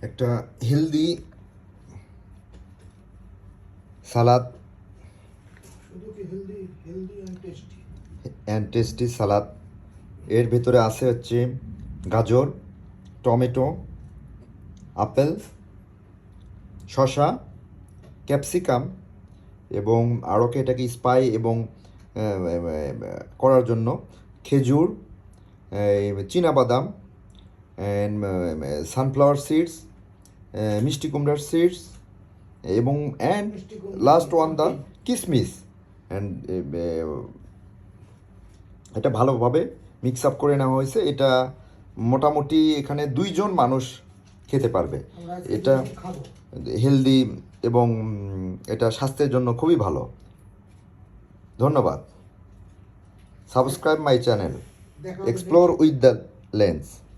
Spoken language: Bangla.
একটা হেলদি সালাদ অ্যান্ড টেস্টি সালাদ। এর ভেতরে আছে হচ্ছে গাজর, টমেটো, আপেল, শসা, ক্যাপসিকাম এবং আরও এটাকে স্পাই এবং করার জন্য খেজুর, চীনাবাদাম, সানফ্লাওয়ার সিডস, মিষ্টি কুমড়ার সিডস এবং অ্যান্ড লাস্ট ওয়ান দ্য কিসমিস। অ্যান্ড এটা ভালোভাবে মিক্স আপ করে নেওয়া হয়েছে। এটা মোটামুটি এখানে 2 জন মানুষ খেতে পারবে। এটা হেলদি এবং এটা স্বাস্থ্যের জন্য খুবই ভালো। ধন্যবাদ। Subscribe my channel explore with the lens.